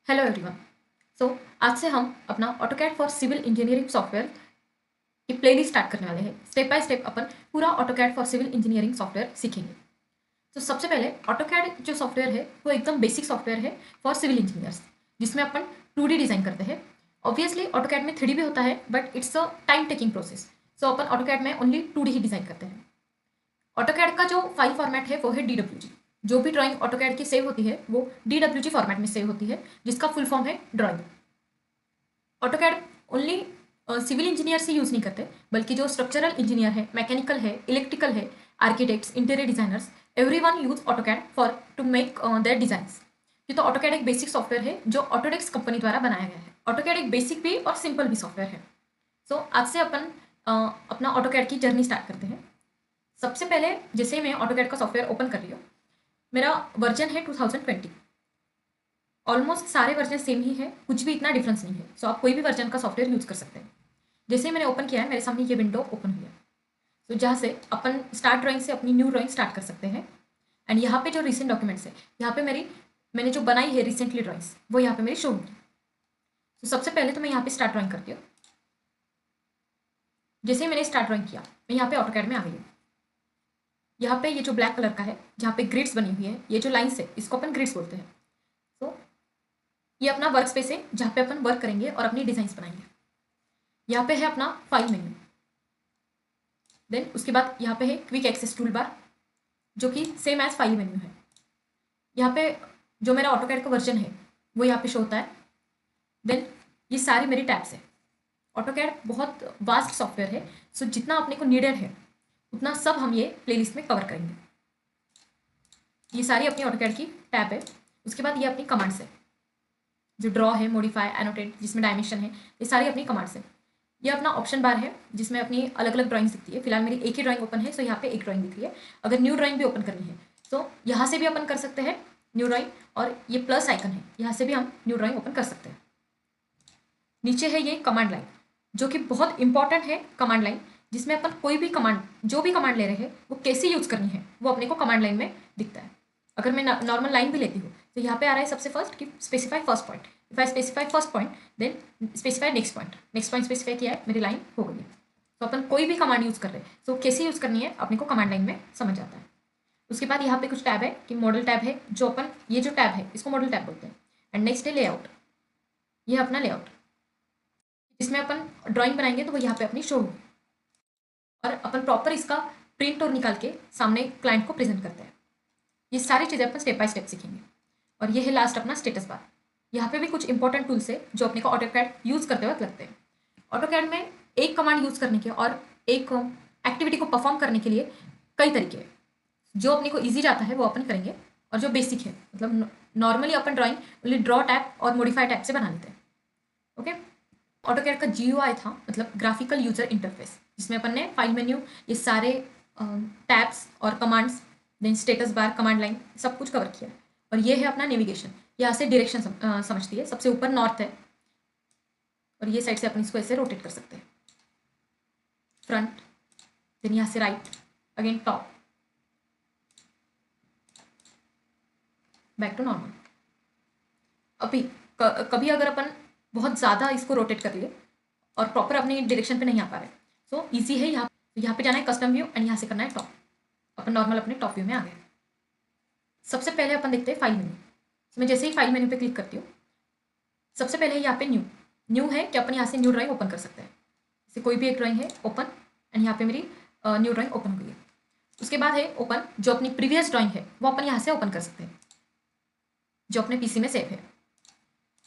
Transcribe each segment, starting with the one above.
Hello everyone. सो आज से हम अपना AutoCAD for civil engineering software की प्लेलिस्ट स्टार्ट करने वाले हैं। स्टेप बाय स्टेप अपन पूरा AutoCAD for civil engineering software सीखेंगे। तो सबसे पहले ऑटोकैड जो सॉफ्टवेयर है वो एकदम बेसिक सॉफ्टवेयर है फॉर सिविल इंजीनियर्स, जिसमें अपन 2D डिज़ाइन करते हैं। ऑब्वियसली ऑटोकैड में 3D भी होता है, but it's a time taking process. So upon AutoCAD में ओनली 2D ही डिज़ाइन करते हैं। ऑटोकैड का जो फाइल फॉर्मेट है वो है DWG। जो भी ड्राइंग ऑटोकैड की सेव होती है वो DWG फॉर्मेट में सेव होती है, जिसका फुल फॉर्म है drawing. AutoCAD only civil engineer से यूज़ नहीं करते, बल्कि जो स्ट्रक्चरल इंजीनियर है, मैकेनिकल है, इलेक्ट्रिकल है, architects, interior designers, everyone use AutoCAD for to make their designs. ये तो ऑटोकैड एक बेसिक सॉफ्टवेयर है जो ऑटोडेस्क कंपनी द्वारा बनाया गया है। ऑटोकैड एक बेसिक भी और सिंपल भी सॉफ्टवेयर है। सो आज से अपन अपना ऑटोकैड की जर्नी स्टार्ट करते हैं। सबसे पहले जैसे मैं ऑटोकैड का सॉफ्टवेयर ओपन कर रही हूँ, मेरा वर्जन है 2020। ऑलमोस्ट सारे वर्जन सेम ही है, कुछ भी इतना डिफरेंस नहीं है। सो आप कोई भी वर्जन का सॉफ्टवेयर यूज कर सकते हैं। जैसे ही मैंने ओपन किया है, मेरे सामने ये विंडो ओपन हुई है। तो जहाँ से अपन स्टार्ट ड्राइंग से अपनी न्यू ड्राइंग स्टार्ट कर सकते हैं। एंड यहाँ पे जो रिसेंट डॉक्यूमेंट्स है, यहाँ पे मैंने जो बनाई है रिसेंटली ड्राइंग्स, वो यहाँ पे मेरी शो होगी। तो सबसे पहले तो मैं यहाँ पे स्टार्ट ड्राइंग करती हूँ। जैसे ही मैंने स्टार्ट ड्राइंग किया, मैं यहाँ पे ऑटोकैड में आ गई हूँ। यहाँ पे ये जो ब्लैक कलर का है, जहाँ पे ग्रिड्स बनी हुई है, ये जो लाइन्स है, इसको अपन ग्रिड्स बोलते हैं। तो ये अपना वर्क स्पेस है जहाँ पे अपन वर्क करेंगे और अपनी डिजाइंस बनाएंगे। यहाँ पे है अपना फाइल मेन्यू। देन उसके बाद यहाँ पे है क्विक एक्सेस टूल बार, जो कि सेम एज फाइल मेन्यू है। यहाँ पे जो मेरा ऑटोकैड का वर्जन है वो यहाँ पे शो होता है। देन ये सारी मेरी टैब्स है। ऑटोकैड बहुत वास्ट सॉफ्टवेयर है, सो जितना अपने को नीडेड है उतना सब हम ये प्लेलिस्ट में कवर करेंगे। ये सारी अपनी ऑटोकैड की टैब है। उसके बाद ये अपनी कमांड्स है, जो ड्रॉ है, मॉडिफाई, एनोटेट, जिसमें डायमेंशन है, ये सारी अपनी कमांड्स है। ये अपना ऑप्शन बार है, जिसमें अपनी अलग अलग ड्राइंग्स दिखती है। फिलहाल मेरी एक ही ड्राइंग ओपन है, सो यहाँ पे एक ड्राइंग दिख रही है। अगर न्यू ड्राइंग भी ओपन करनी है तो यहाँ से भी अपन कर सकते हैं न्यू ड्राइंग, और ये प्लस आइकन है, यहाँ से भी हम न्यू ड्राइंग ओपन कर सकते हैं। नीचे है ये कमांड लाइन, जो कि बहुत इंपॉर्टेंट है। कमांड लाइन जिसमें अपन कोई भी कमांड, जो भी कमांड ले रहे हैं, वो कैसे यूज करनी है वो अपने को कमांड लाइन में दिखता है। अगर मैं नॉर्मल लाइन भी लेती हूँ तो यहाँ पे आ रहा है सबसे फर्स्ट कि specify first point. If I specify first point, then specify next point. Next point specify किया है, मेरी लाइन हो गई है। तो अपन कोई भी कमांड यूज कर रहे हैं तो कैसे यूज करनी है अपने को कमांड लाइन में समझ आता है। उसके बाद यहाँ पे कुछ टैब है कि मॉडल टैब है, जो अपन ये जो टैब है इसको मॉडल टैब बोलते हैं। एंड नेक्स्ट है लेआउट। ये अपना लेआउट, इसमें अपन ड्राइंग बनाएंगे तो वो यहाँ पे अपनी शो होगी, और अपन प्रॉपर इसका प्रिंट और निकाल के सामने क्लाइंट को प्रेजेंट करते हैं। ये सारी चीज़ें अपन स्टेप बाय स्टेप सीखेंगे। और ये है लास्ट अपना स्टेटस बार। यहाँ पे भी कुछ इंपॉर्टेंट टूल्स है जो अपने को ऑटोकैड यूज करते वक्त लगते हैं। ऑटोकैड में एक कमांड यूज करने के और एक एक्टिविटी को परफॉर्म करने के लिए कई तरीके हैं। जो अपने को ईजी जाता है वो अपन करेंगे, और जो बेसिक है, मतलब नॉर्मली अपन ड्राइंग ओनली ड्रॉ टैब और मॉडिफाई टैब से बना लेते हैं। ओके। ऑटोकैड का GUI था, मतलब ग्राफिकल यूजर इंटरफेस, जिसमें अपन ने फाइल मेन्यू, ये सारे टैब्स और commands, then status bar, command line, सब कुछ कवर किया। और ये है अपना नेविगेशन। यहाँ से डायरेक्शन समझती है। सबसे ऊपर नॉर्थ है, और ये साइड से अपन इसको ऐसे रोटेट कर सकते हैं। फ्रंट, देन यहाँ से right, again top, back to normal. अभी कभी अगर अपन बहुत ज़्यादा इसको रोटेट कर लिए और प्रॉपर अपने डायरेक्शन पे नहीं आ पा रहे, सो इजी है। यहाँ पे जाना है कस्टम व्यू, एंड यहाँ से करना है टॉप। अपन नॉर्मल अपने टॉप व्यू में आ गए। सबसे पहले अपन देखते हैं फाइल मेन्यू। तो मैं जैसे ही फाइल मेन्यू पे क्लिक करती हूँ, सबसे पहले यहाँ पे न्यू है कि अपन यहाँ से न्यू ड्राइंग ओपन कर सकते हैं। जैसे कोई भी एक ड्राइंग है ओपन, एंड यहाँ पे मेरी न्यू ड्राइंग ओपन हुई है। उसके बाद है ओपन, जो अपनी प्रीवियस ड्राइंग है वो अपन यहाँ से ओपन कर सकते हैं, जो अपने PC में सेव है।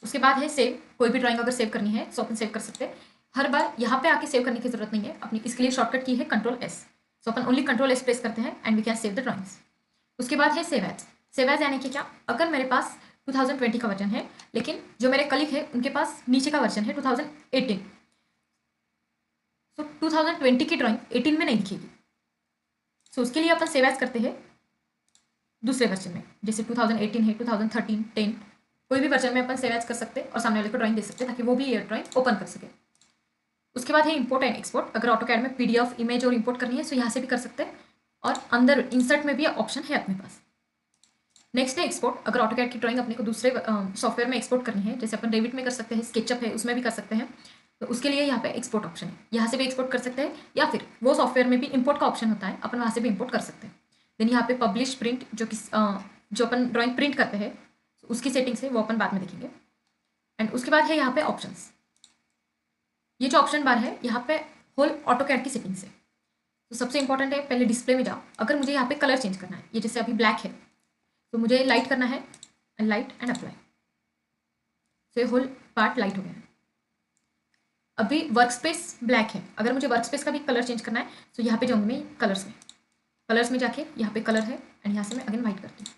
उसके बाद है सेव। कोई भी ड्राइंग अगर सेव करनी है तो अपन सेव कर सकते हैं। हर बार यहाँ पे आके सेव करने की जरूरत नहीं है अपनी। इसके लिए शॉर्टकट की है Ctrl+S। सो अपन ओनली Ctrl+S प्रेस करते हैं and we can save the drawings. उसके बाद है सेव एज। सेव एज यानी कि क्या, अगर मेरे पास 2020 का वर्जन है, लेकिन जो मेरे कलीग है उनके पास नीचे का वर्जन है 2018, तो 2020 की ड्राइंग 18 में नहीं दिखेगी। सो उसके लिए अपन सेव एज करते हैं दूसरे वर्जन में। जैसे 2018 है, 2013, 10, कोई भी वर्जन में अपन सेव एज कर सकते हैं और सामने वाले को ड्राइंग दे सकते हैं, ताकि वो भी ये ड्राइंग ओपन कर सके। उसके बाद है इंपोर्ट एंड एक्सपोर्ट। अगर ऑटोकैड में PDF इमेज और इंपोर्ट करनी है तो यहाँ से भी कर सकते हैं, और अंदर इंसर्ट में भी ऑप्शन है अपने पास। नेक्स्ट है एक्सपोर्ट। अगर ऑटोकैड की ड्राइंग अपने को दूसरे सॉफ्टवेयर में एक्सपोर्ट करनी है, जैसे अपन रेविट में कर सकते हैं, स्केचअप है उसमें भी कर सकते हैं, तो उसके लिए यहाँ पे एक्सपोर्ट ऑप्शन है, यहाँ से भी एक्सपोर्ट कर सकते हैं, या फिर वो सॉफ्टवेयर में भी इंपोर्ट का ऑप्शन होता है, अपन वहाँ से भी इंपोर्ट कर सकते हैं। देन यहाँ पे पब्लिश प्रिंट, जो अपन ड्राइंग प्रिंट करते हैं उसकी सेटिंग्स है वो अपन बाद में देखेंगे। एंड उसके बाद है यहाँ पे ऑप्शंस। ये जो ऑप्शन बार है यहाँ पे होल ऑटोकैड की सेटिंग्स है। तो सबसे इंपॉर्टेंट है, पहले डिस्प्ले में जाओ। अगर मुझे यहाँ पे कलर चेंज करना है, ये जैसे अभी ब्लैक है तो मुझे लाइट करना है, लाइट एंड अप्लाई, तो होल पार्ट लाइट हो गया है। अभी वर्क स्पेस ब्लैक है, अगर मुझे वर्क स्पेस का भी कलर चेंज करना है तो यहाँ पे जाऊँगी मैं कलर्स में जाके यहाँ पे कलर है एंड यहाँ से मैं अगेन वाइट करती हूँ।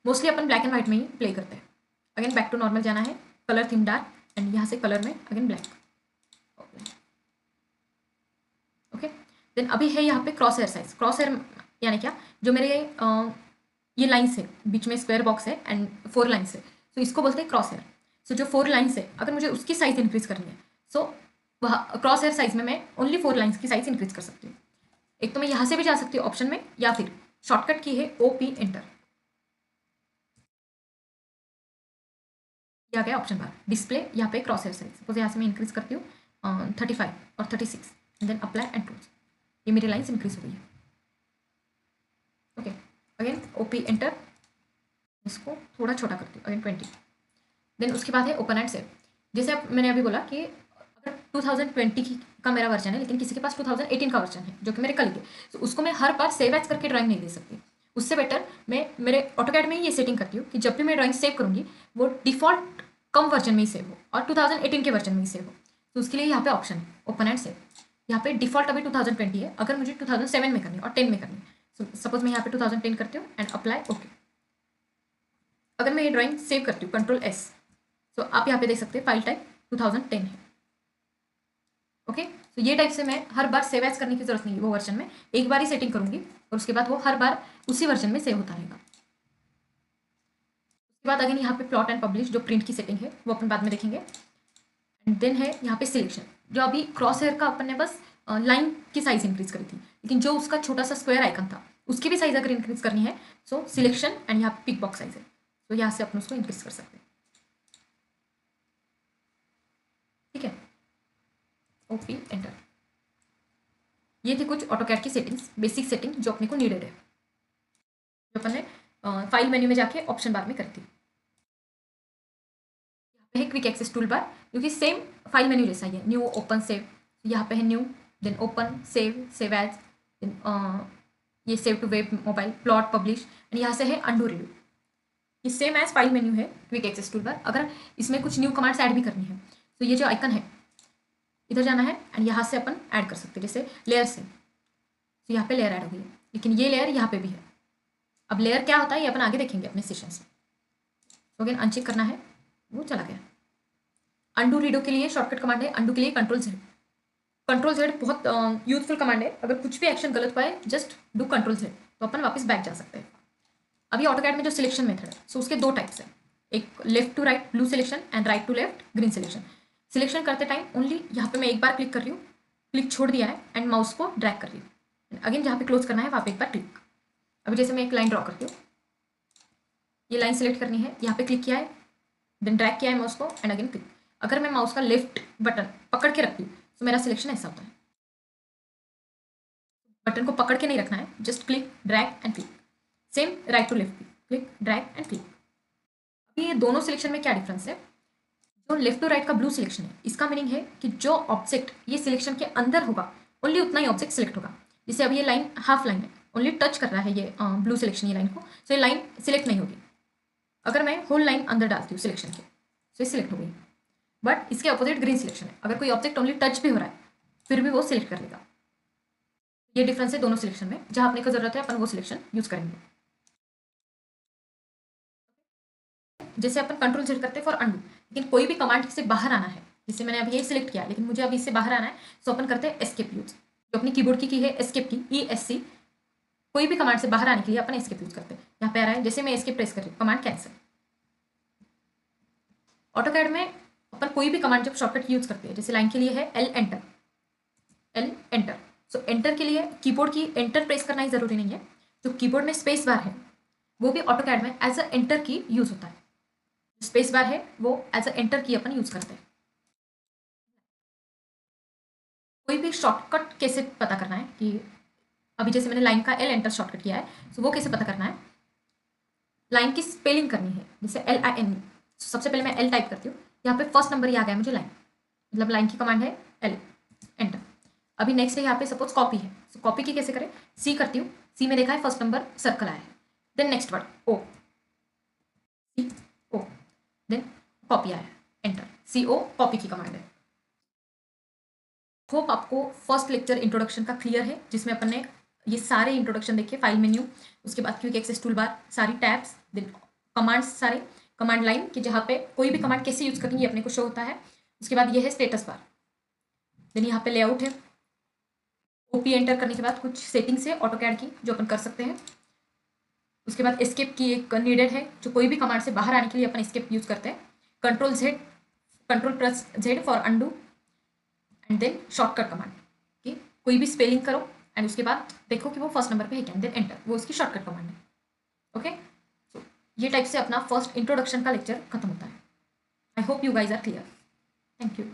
Mostly upon black and white में ही प्ले करते हैं। अगेन बैक टू नॉर्मल जाना है, कलर थीम डार्क एंड यहाँ से कलर में अगेन ब्लैक। ओके, देन अभी है यहाँ पे cross hair size. Cross hair यानी क्या, जो मेरे ये लाइन्स है, बीच में स्क्वायर बॉक्स है एंड 4 लाइन्स है, तो इसको बोलते हैं क्रॉस हेयर। सो जो 4 लाइन्स है, अगर मुझे उसकी साइज इंक्रीज करनी है, सो वह क्रॉस हेयर साइज में मैं ओनली 4 लाइन्स की साइज इंक्रीज कर सकती हूँ। एक तो मैं यहाँ से भी जा सकती हूँ ऑप्शन में, या फिर शॉर्टकट की है OP एंटर। क्या गया ऑप्शन बार, डिस्प्ले, यहाँ पे क्रॉस हेयर साइज, सपोज यहाँ से मैं इंक्रीज करती हूँ 35 और 36, देन अप्लाई एंड क्लोज। ये मेरी लाइन्स इंक्रीज हो गई है। ओके, अगेन OP एंटर, इसको थोड़ा छोटा करती हूँ, अगेन 20। देन उसके बाद है ओपन एंड सेव। जैसे अब मैंने अभी बोला कि अगर 2020 का मेरा वर्जन है, लेकिन किसी के पास 2018 का वर्जन है जो कि मेरे कल के, तो उसको मैं हर बार सेव एज करके ड्राइंग नहीं दे सकती। उससे बेटर मैं मेरे ऑटोकैड में ही ये सेटिंग करती हूँ कि जब भी मैं ड्राइंग सेव करूँगी वो डिफॉल्ट कम वर्जन में ही सेव हो और 2018 के वर्जन में ही सेव हो। तो उसके लिए यहाँ पे ऑप्शन है ओपन एंड सेव। यहाँ पे डिफॉल्ट अभी 2020 है, अगर मुझे 2007 में करनी है और 10 में करनी है, सपोज मैं यहाँ पे 2010 करती हूँ एंड अप्लाई ओके। अगर मैं ये ड्राइंग सेव करती हूँ Ctrl+S, तो आप यहाँ पे देख सकते हैं फाइल टाइप 2010 है। ओके, तो ये टाइप से मैं हर बार सेव एज करने की जरूरत नहीं है, वो वर्जन में एक बार ही सेटिंग करूंगी और उसके बाद वो हर बार उसी वर्जन में सेव होता रहेगा। उसके बाद अगेन यहाँ पे प्लॉट एंड पब्लिश, जो प्रिंट की सेटिंग है वो अपन बाद में देखेंगे। एंड देन है यहाँ पे सिलेक्शन, जो अभी क्रॉस हेयर का अपन ने बस लाइन की साइज इंक्रीज करी थी, लेकिन जो उसका छोटा सा स्क्वायर आइकन था उसकी भी साइज अगर इंक्रीज करनी है, सो सिलेक्शन एंड यहाँ पे पिक बॉक्स साइज है, तो यहाँ से अपन उसको इंक्रीज कर सकते हैं। ठीक है, OP एंटर। ये थी कुछ ऑटोकैड की सेटिंग्स, बेसिक सेटिंग जो अपने को नीडेड है, जो अपन ने फाइल मेन्यू में जाके ऑप्शन बार में करी थी। यहाँ पे है क्विक एक्सेस टूल बार, जो कि सेम फाइल मेन्यू जैसा ही है, न्यू ओपन सेव। यहाँ पे है new, then open save as, then ये save to web mobile, plot, publish, and यहाँ से है अंडू रिव्यू। ये सेम एज फाइल मेन्यू है क्विक एक्सेस टूल बार। अगर इसमें कुछ न्यू कमांड्स ऐड भी करनी है तो ये जो आइकन है इधर जाना है एंड यहाँ से अपन ऐड कर सकते हैं, जैसे लेयर से, तो यहाँ पे लेयर ऐड हो गई है, लेकिन ये लेयर यहाँ पे भी है। अब लेयर क्या होता है ये अपन आगे देखेंगे अपने सेशन में। तो अगेन अनचेक करना है, वो चला गया। अंडू रीडो के लिए शॉर्टकट कमांड है, अंडू के लिए Ctrl+Z। Ctrl+Z बहुत यूजफुल कमांड है, अगर कुछ भी एक्शन गलत पाए जस्ट डू Ctrl+Z, तो अपन वापस बैक जा सकते हैं। अभी ऑटोकैड में जो सिलेक्शन मेथड है, सो उसके 2 टाइप्स है, एक left to right blue selection and right to left green selection. Selection करते टाइम ओनली यहाँ पे मैं एक बार क्लिक कर रही हूँ, क्लिक छोड़ दिया है एंड माउस को ड्रैग कर रही हूँ, अगेन जहाँ पे क्लोज करना है वहाँ पे एक बार क्लिक। अभी जैसे मैं एक लाइन ड्रॉ करती हूँ, ये लाइन सेलेक्ट करनी है, यहाँ पे क्लिक किया है, देन ड्रैग किया है माउस को एंड अगेन क्लिक। अगर मैं माउस का लेफ्ट बटन पकड़ के रखती हूँ तो मेरा सिलेक्शन ऐसा होता है। बटन को पकड़ के नहीं रखना है, just click drag and click. Same right to left, click drag and click. अभी ये दोनों सिलेक्शन में क्या डिफरेंस है, जो लेफ्ट टू राइट का ब्लू सिलेक्शन है, इसका मीनिंग है कि जो ऑब्जेक्ट ये सिलेक्शन के अंदर होगा ओनली उतना ही ऑब्जेक्ट सिलेक्ट होगा। जैसे अब ये लाइन हाफ लाइन है, ओनली टच कर रहा है ये ब्लू सिलेक्शन ये लाइन को, सो ये लाइन सिलेक्ट नहीं होगी। अगर मैं होल लाइन अंदर डालती हूँ सिलेक्शन के, सो ये सिलेक्ट हो गई। बट इसके अपोजिट ग्रीन सिलेक्शन है, अगर कोई ऑब्जेक्ट ओनली टच भी हो रहा है फिर भी वो सिलेक्ट कर लेगा। ये डिफरेंस है दोनों सिलेक्शन में, जहाँ अपने को जरूरत है अपन वो सिलेक्शन यूज करेंगे। जैसे अपन Ctrl+Z करते हैं फॉर अंडू, लेकिन कोई भी कमांड से बाहर आना है, जैसे मैंने अभी ये सिलेक्ट किया लेकिन मुझे अभी इससे बाहर आना है, सो अपन करते हैं एस्केप यूज, जो अपनी कीबोर्ड की है एस्केप की, ESC। कोई भी कमांड से बाहर आने के लिए अपन एस्केप यूज करते हैं। यहाँ पे आ रहा है, जैसे मैं एस्केप प्रेस कर रही हूँ, कमांड कैंसिल। ऑटोकैड में अपन कोई भी कमांड जब शॉर्टकट यूज करते हैं, जैसे लाइन के लिए है L एंटर। सो एंटर के लिए कीबोर्ड की एंटर प्रेस करना ही जरूरी नहीं है, जो कीबोर्ड में स्पेस बार है वो भी ऑटोकैड में एज अ एंटर की यूज होता है। स्पेस बार है वो एज अ एंटर की अपन यूज करते हैं। कोई भी शॉर्टकट कैसे पता करना है कि अभी जैसे मैंने लाइन का एल एंटर शॉर्टकट किया है, तो वो कैसे पता करना है, लाइन की स्पेलिंग करनी है, जैसे LIN। सबसे पहले मैं एल टाइप करती हूँ, यहाँ पे फर्स्ट नंबर ही आ गया मुझे लाइन, मतलब लाइन की कमांड है एल एंटर। अभी नेक्स्ट है यहाँ पे सपोज कॉपी है, तो कॉपी की कैसे करें, सी करती हूँ, सी में देखा है फर्स्ट नंबर सर्कल आया है, देन नेक्स्ट वर्ड ओ, सी ओ, देन कॉपी आया एंटर, CO कॉपी की कमांड है। होप आपको फर्स्ट लेक्चर इंट्रोडक्शन का क्लियर है, जिसमें अपन ने ये सारे इंट्रोडक्शन देखे, फाइल मेन्यू, उसके बाद क्विक एक्सेस टूल बार, सारी टैब्स, देन कमांड्स, सारे कमांड लाइन कि जहाँ पे कोई भी कमांड कैसे यूज करनी है अपने को शो होता है। उसके बाद ये है स्टेटस बार, देन यहाँ पे लेआउट है, OP एंटर करने के बाद कुछ सेटिंग्स है ऑटोकैड की जो अपन कर सकते हैं। उसके बाद एस्केप की एक नीडेड है, जो कोई भी कमांड से बाहर आने के लिए अपन एस्केप यूज करते हैं। Control Z for undo, and then shortcut command कि कोई भी स्पेलिंग करो एंड उसके बाद देखो कि वो फर्स्ट नंबर पे है क्या, देन एंटर, वो उसकी शॉर्टकट कमांड है। ओके, सो ये टाइप से अपना फर्स्ट इंट्रोडक्शन का लेक्चर खत्म होता है। I hope you guys are clear. Thank you.